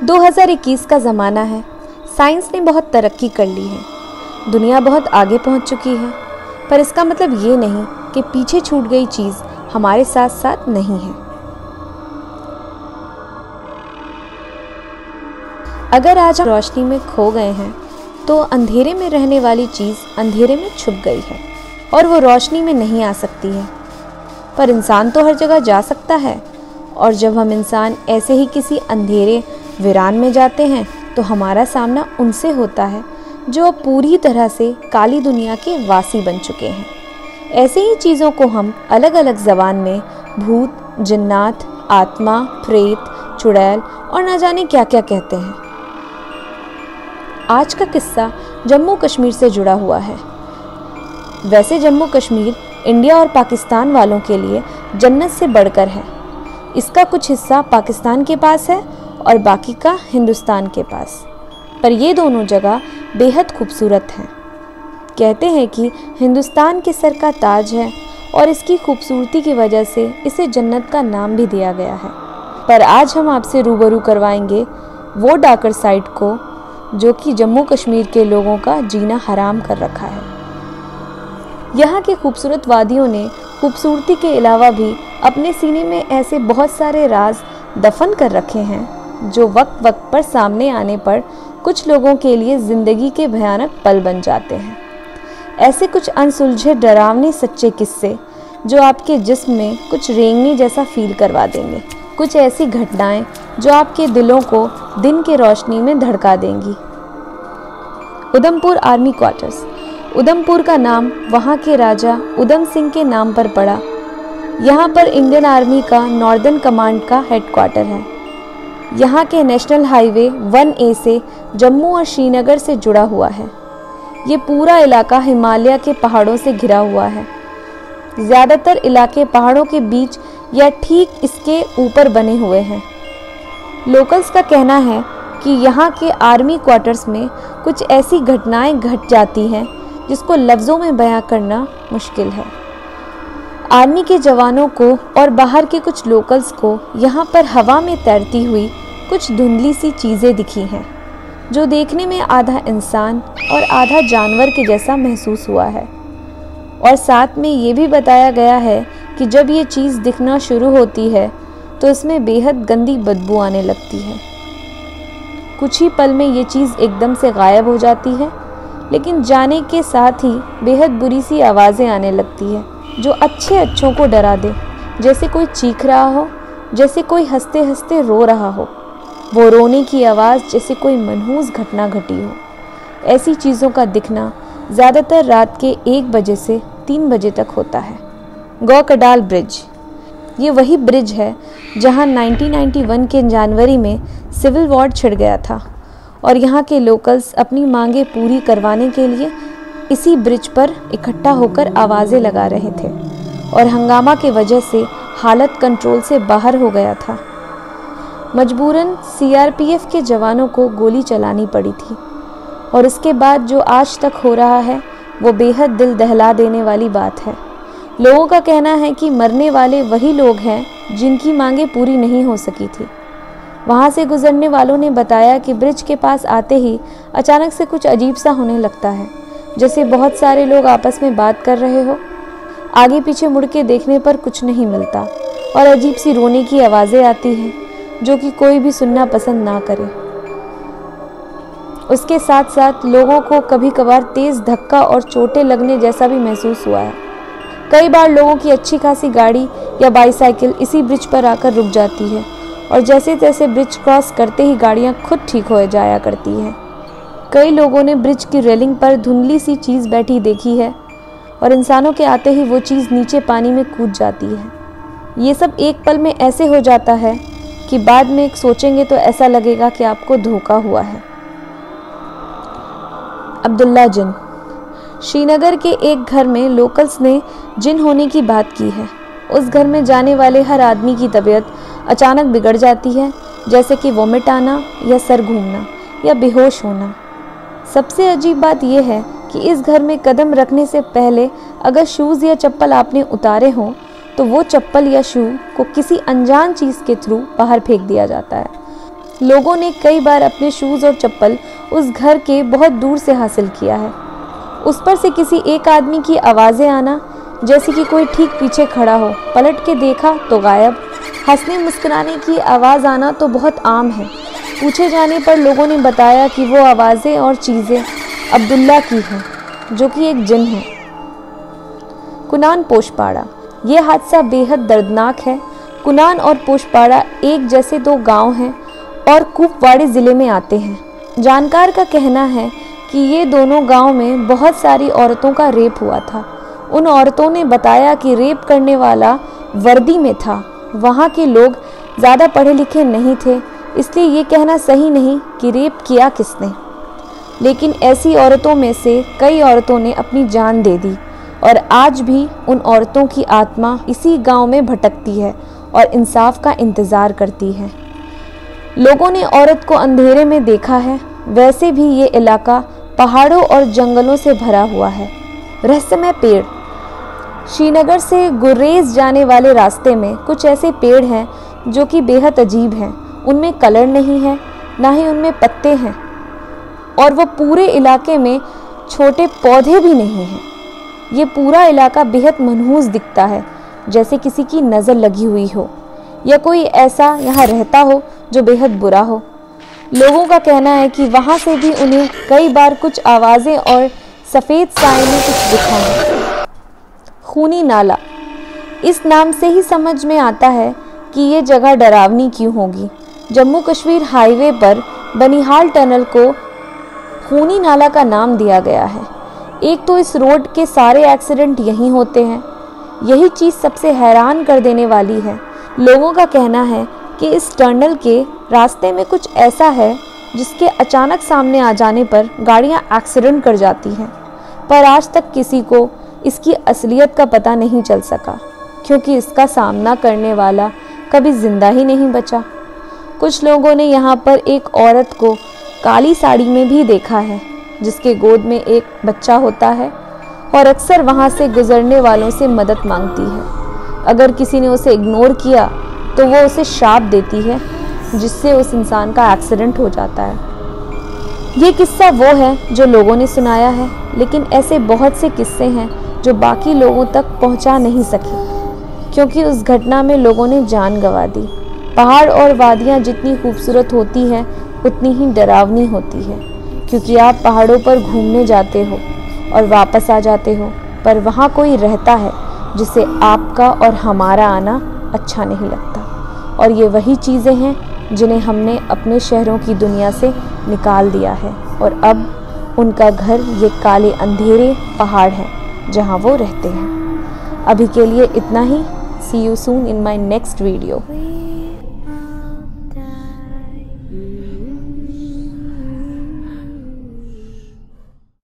2021 का ज़माना है। साइंस ने बहुत तरक्की कर ली है, दुनिया बहुत आगे पहुंच चुकी है, पर इसका मतलब ये नहीं कि पीछे छूट गई चीज़ हमारे साथ साथ नहीं है। अगर आज हम रोशनी में खो गए हैं तो अंधेरे में रहने वाली चीज़ अंधेरे में छुप गई है और वो रोशनी में नहीं आ सकती है। पर इंसान तो हर जगह जा सकता है, और जब हम इंसान ऐसे ही किसी अंधेरे वीरान में जाते हैं तो हमारा सामना उनसे होता है जो अब पूरी तरह से काली दुनिया के वासी बन चुके हैं। ऐसे ही चीज़ों को हम अलग अलग ज़बान में भूत, जिन्नात, आत्मा, प्रेत, चुड़ैल और न जाने क्या क्या कहते हैं। आज का किस्सा जम्मू कश्मीर से जुड़ा हुआ है। वैसे जम्मू कश्मीर इंडिया और पाकिस्तान वालों के लिए जन्नत से बढ़कर है। इसका कुछ हिस्सा पाकिस्तान के पास है और बाकी का हिंदुस्तान के पास, पर ये दोनों जगह बेहद खूबसूरत हैं। कहते हैं कि हिंदुस्तान के सर का ताज है और इसकी खूबसूरती की वजह से इसे जन्नत का नाम भी दिया गया है। पर आज हम आपसे रूबरू करवाएंगे वो डार्कर साइड को जो कि जम्मू कश्मीर के लोगों का जीना हराम कर रखा है। यहाँ की खूबसूरत वादियों ने खूबसूरती के अलावा भी अपने सीने में ऐसे बहुत सारे राज दफन कर रखे हैं जो वक्त वक्त पर सामने आने पर कुछ लोगों के लिए ज़िंदगी के भयानक पल बन जाते हैं। ऐसे कुछ अनसुलझे डरावने सच्चे किस्से जो आपके जिस्म में कुछ रेंगने जैसा फील करवा देंगे। कुछ ऐसी घटनाएं जो आपके दिलों को दिन के रोशनी में धड़का देंगी। Udhampur army quarters. उधमपुर का नाम वहाँ के राजा उधम सिंह के नाम पर पड़ा। यहाँ पर इंडियन आर्मी का नॉर्दर्न कमांड का हेडक्वार्टर है। यहाँ के नेशनल हाईवे 1A से जम्मू और श्रीनगर से जुड़ा हुआ है। ये पूरा इलाका हिमालय के पहाड़ों से घिरा हुआ है। ज़्यादातर इलाके पहाड़ों के बीच या ठीक इसके ऊपर बने हुए हैं। लोकल्स का कहना है कि यहाँ के आर्मी क्वार्टर्स में कुछ ऐसी घटनाएं घट जाती हैं जिसको लफ्ज़ों में बयां करना मुश्किल है। आर्मी के जवानों को और बाहर के कुछ लोकल्स को यहाँ पर हवा में तैरती हुई कुछ धुंधली सी चीज़ें दिखी हैं जो देखने में आधा इंसान और आधा जानवर के जैसा महसूस हुआ है। और साथ में ये भी बताया गया है कि जब ये चीज़ दिखना शुरू होती है तो इसमें बेहद गंदी बदबू आने लगती है। कुछ ही पल में ये चीज़ एकदम से गायब हो जाती है, लेकिन जाने के साथ ही बेहद बुरी सी आवाज़ें आने लगती है जो अच्छों को डरा दे। जैसे कोई चीख रहा हो, जैसे कोई हंसते हंसते रो रहा हो। वो रोने की आवाज़ जैसे कोई मनहूस घटना घटी हो। ऐसी चीज़ों का दिखना ज़्यादातर रात के 1 बजे से 3 बजे तक होता है। गौकडाल ब्रिज। ये वही ब्रिज है जहाँ 1991 के जनवरी में सिविल वॉर छिड़ गया था और यहाँ के लोकल्स अपनी मांगें पूरी करवाने के लिए इसी ब्रिज पर इकट्ठा होकर आवाज़ें लगा रहे थे और हंगामा की वजह से हालत कंट्रोल से बाहर हो गया था। मजबूरन CRPF के जवानों को गोली चलानी पड़ी थी और इसके बाद जो आज तक हो रहा है वो बेहद दिल दहला देने वाली बात है। लोगों का कहना है कि मरने वाले वही लोग हैं जिनकी मांगें पूरी नहीं हो सकी थी। वहाँ से गुजरने वालों ने बताया कि ब्रिज के पास आते ही अचानक से कुछ अजीब सा होने लगता है, जैसे बहुत सारे लोग आपस में बात कर रहे हो। आगे पीछे मुड़ के देखने पर कुछ नहीं मिलता और अजीब सी रोने की आवाज़ें आती हैं जो कि कोई भी सुनना पसंद ना करे। उसके साथ साथ लोगों को कभी कभार तेज़ धक्का और चोटें लगने जैसा भी महसूस हुआ है। कई बार लोगों की अच्छी खासी गाड़ी या बाईसाइकिल इसी ब्रिज पर आकर रुक जाती है और जैसे तैसे ब्रिज क्रॉस करते ही गाड़ियाँ खुद ठीक हो जाया करती हैं। कई लोगों ने ब्रिज की रेलिंग पर धुंधली सी चीज़ बैठी देखी है और इंसानों के आते ही वो चीज़ नीचे पानी में कूद जाती है। ये सब एक पल में ऐसे हो जाता है कि बाद में सोचेंगे तो ऐसा लगेगा कि आपको धोखा हुआ है। अब्दुल्ला जिन। श्रीनगर के एक घर में लोकल्स ने जिन होने की बात की है। उस घर में जाने वाले हर आदमी की तबीयत अचानक बिगड़ जाती है, जैसे कि वोमिट आना या सर घूमना या बेहोश होना। सबसे अजीब बात यह है कि इस घर में कदम रखने से पहले अगर शूज़ या चप्पल आपने उतारे हों तो वो चप्पल या शू को किसी अनजान चीज़ के थ्रू बाहर फेंक दिया जाता है। लोगों ने कई बार अपने शूज़ और चप्पल उस घर के बहुत दूर से हासिल किया है। उस पर से किसी एक आदमी की आवाज़ें आना, जैसे कि कोई ठीक पीछे खड़ा हो, पलट के देखा तो गायब। हंसने मुस्कुराने की आवाज़ आना तो बहुत आम है। पूछे जाने पर लोगों ने बताया कि वो आवाज़ें और चीज़ें अब्दुल्ला की हैं, जो कि एक जिन है। कुनान पोशपाड़ा, ये हादसा बेहद दर्दनाक है। कुनान और पोशपाड़ा एक जैसे दो गांव हैं और कुपवाड़ी ज़िले में आते हैं। जानकार का कहना है कि ये दोनों गांव में बहुत सारी औरतों का रेप हुआ था। उन औरतों ने बताया कि रेप करने वाला वर्दी में था। वहाँ के लोग ज़्यादा पढ़े लिखे नहीं थे, इसलिए ये कहना सही नहीं कि रेप किया किसने। लेकिन ऐसी औरतों में से कई औरतों ने अपनी जान दे दी और आज भी उन औरतों की आत्मा इसी गांव में भटकती है और इंसाफ का इंतज़ार करती है। लोगों ने औरत को अंधेरे में देखा है। वैसे भी ये इलाका पहाड़ों और जंगलों से भरा हुआ है। रहस्यमय पेड़, श्रीनगर से गुर्रेज जाने वाले रास्ते में कुछ ऐसे पेड़ हैं जो कि बेहद अजीब हैं। उनमें कलर नहीं है, ना ही उनमें पत्ते हैं, और वो पूरे इलाके में छोटे पौधे भी नहीं हैं। ये पूरा इलाका बेहद मनहूस दिखता है, जैसे किसी की नज़र लगी हुई हो या कोई ऐसा यहाँ रहता हो जो बेहद बुरा हो। लोगों का कहना है कि वहाँ से भी उन्हें कई बार कुछ आवाज़ें और सफ़ेद साए में कुछ दिखा है। खूनी नाला, इस नाम से ही समझ में आता है कि ये जगह डरावनी क्यों होगी। जम्मू कश्मीर हाईवे पर बनिहाल टनल को खूनी नाला का नाम दिया गया है। एक तो इस रोड के सारे एक्सीडेंट यहीं होते हैं। यही चीज़ सबसे हैरान कर देने वाली है। लोगों का कहना है कि इस टनल के रास्ते में कुछ ऐसा है जिसके अचानक सामने आ जाने पर गाड़ियां एक्सीडेंट कर जाती हैं, पर आज तक किसी को इसकी असलियत का पता नहीं चल सका, क्योंकि इसका सामना करने वाला कभी जिंदा ही नहीं बचा। कुछ लोगों ने यहाँ पर एक औरत को काली साड़ी में भी देखा है, जिसके गोद में एक बच्चा होता है और अक्सर वहाँ से गुजरने वालों से मदद मांगती है। अगर किसी ने उसे इग्नोर किया तो वो उसे श्राप देती है, जिससे उस इंसान का एक्सीडेंट हो जाता है। ये किस्सा वो है जो लोगों ने सुनाया है, लेकिन ऐसे बहुत से किस्से हैं जो बाकी लोगों तक पहुंचा नहीं सके, क्योंकि उस घटना में लोगों ने जान गंवा दी। पहाड़ और वादियाँ जितनी खूबसूरत होती हैं उतनी ही डरावनी होती है, क्योंकि आप पहाड़ों पर घूमने जाते हो और वापस आ जाते हो, पर वहाँ कोई रहता है जिसे आपका और हमारा आना अच्छा नहीं लगता। और ये वही चीज़ें हैं जिन्हें हमने अपने शहरों की दुनिया से निकाल दिया है, और अब उनका घर ये काले अंधेरे पहाड़ हैं जहाँ वो रहते हैं। अभी के लिए इतना ही। See you soon in my next video.